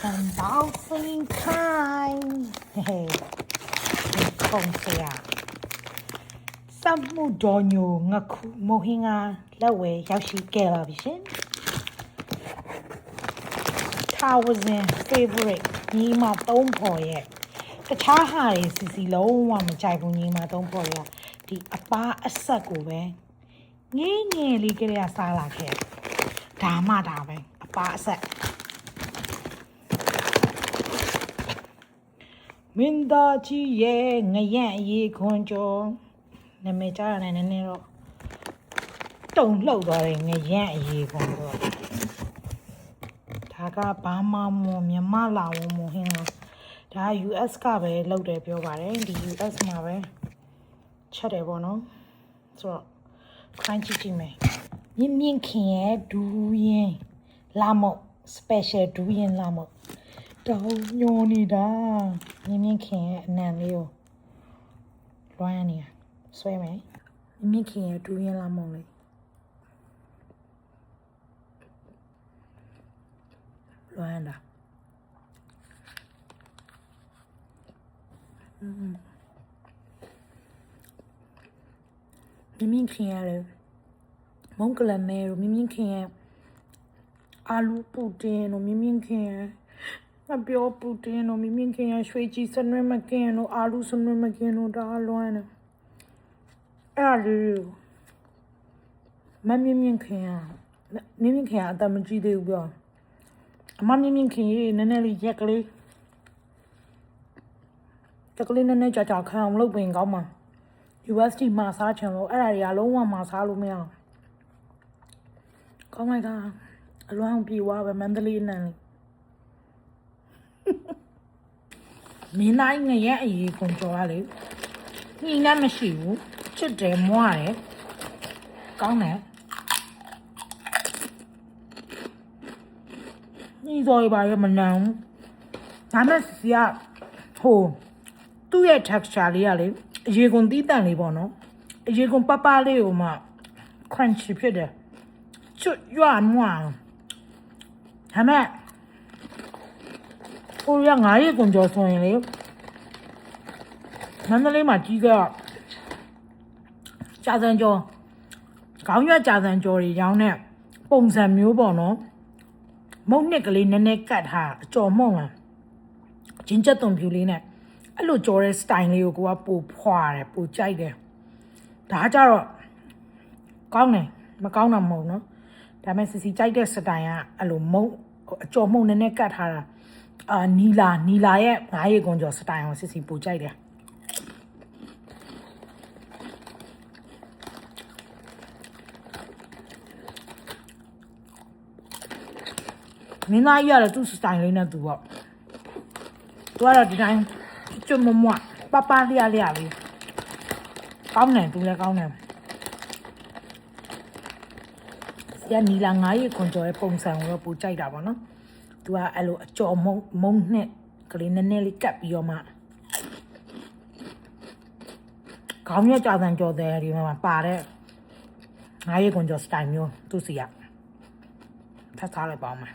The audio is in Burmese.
Unboxing time. Hey, không xia. Some mu donyo ngaku mohinga lawe yashi kela bishin. Thousand favorite ni ma tong po ye. တခြားဟာတွေစီစီလုံးဝမကြိုက်ဘူးညီမသုံးဖို့ရဒီအပားအဆက်ကိုပဲငင်းငယ်လေးကလေးကစားလာခဲ့ဒါမှဒါပဲအပားအဆက်မင်းသားကြီးရဲ့ငရံ့အေးခွန်ကျော်နာမည်ကြားရတယ်နည်းနည်းတော့တုံလှုပ်သွားတယ်ငရံ့အေးခွန်ကျော်ဒါကဘာမှမမြမလာဝမဟင်းလားဒါ US ကပဲလောက်တယ်ပြောပါတယ်ဒီ US မှာပဲချက်တယ်ပေါ့နော်ဆိုတော့ခိုင်းကြည့်ကြည့်မယ်မြင့်မြင့်ခင်ရဲ့ဒူးရင်လာမော့ special ဒူးရင်လာမော့တောင်းညိုနေတာမြင့်မြင့်ခင်ရဲ့အနံလေးကိုလွှမ်းနေဆွဲမယ်မြင့်မြင့်ခင်ရဲ့ဒူးရင်လာမော့လေးလွှမ်းတာမြင်းမြင့်ခင်ရတယ်မုံကလမဲတို့မြင်းမြင့်ခင်ရအာလူပူတင်တို့မြင်းမြင့်ခင်ရမပြောပူတင်တို့မြင်းမြင့်ခင်ရရွှေကြီးစနွဲမကင်းတို့အာလူစနွဲမကင်းတို့ဒါလွမ်းတယ်အဲ့ဒါလေးမမြင့်မြင့်ခင်ရမြင်းမြင့်ခင်ရအတမကြည့်သေးဘူးပြောအမမြင့်မြင့်ခင်ရနည်းနည်းလေးရက်ကလေးတကလေးနည်းနည်းကြာခံအောင်လုပ်ပင်ကောင်းမှာ USD မှာစားချင်လို့အဲ့ဒါတွေကလုံးဝမှာစားလို့မရအောင်ကောင်းလိုက်တာအလွမ်းပြေွားပဲမန္တလေးနန်းလေးမင်းနိုင်ငရဲ့အရေးကုန်ကြော်ရလေညင်းလည်းမရှိဘူးချစ်တယ်မွားတယ်ကောင်းတယ်ညင်းတော်ရပါရမနန်းဒါမဲ့စီကဟိုသူ့ရဲ့ texture လေးကလေအရေကုန်တီးတန့်လေးပေါ့နော်အရေကုန်ပပလေးကိုမှ crunchy ဖြစ်တယ်ချွတ်ရွမွားဒါမဲ့ဟိုရငါးရေကုန်ကြော်ဆိုရင်လေမန္တလေးမှာကြီးကကြာစံကြော်ခေါင်းရွက်ကြာစံကြော်တွေရောင်းတဲ့ပုံစံမျိုးပေါ့နော်မုံနှစ်ကလေးနည်းနည်းကတ်ထားအကျော်မုံလားဂျင်းချက်သွန်ဖြူလေးနဲ့အဲ့လိုကြော်တဲ့ style လေးကိုကပိုဖွာတယ်ပိုကြိုက်တယ်ဒါကြတော့ကောင်းတယ်မကောင်းတာမဟုတ်နော်ဒါပေမဲ့စီကြိုက်တဲ့ style ကအဲ့လိုမုံအကျော်မုံနည်းနည်းကတ်ထားတာနီလာရဲ့ငါးရေကွန်ကျော် style ကိုစီပိုကြိုက်တယ်မင်းသားကြီးရတယ်သူ့ style လေးနဲ့သူပေါ့သူကတော့ဒီတိုင်းကျွတ်မမွပပလျလေးကောင်းတယ်သူလည်းကောင်းတယ်ရနီလာငါးရေခွန်ကျော်ရဲ့ပုံစံကိုတော့ပိုကြိုက်တာပေါ့နော်သူကအဲ့လိုအကျော်မုံနဲ့ကလေးနည်းနည်းလေးကပ်ပြီးတော့မှခေါင်းရကြာစံကြော်တဲ့ဒီမှာပါတဲ့ငါးရေခွန်ကျော် style မျိုးသူစီကဖတ်ထားလိုက်ပါအောင်မယ်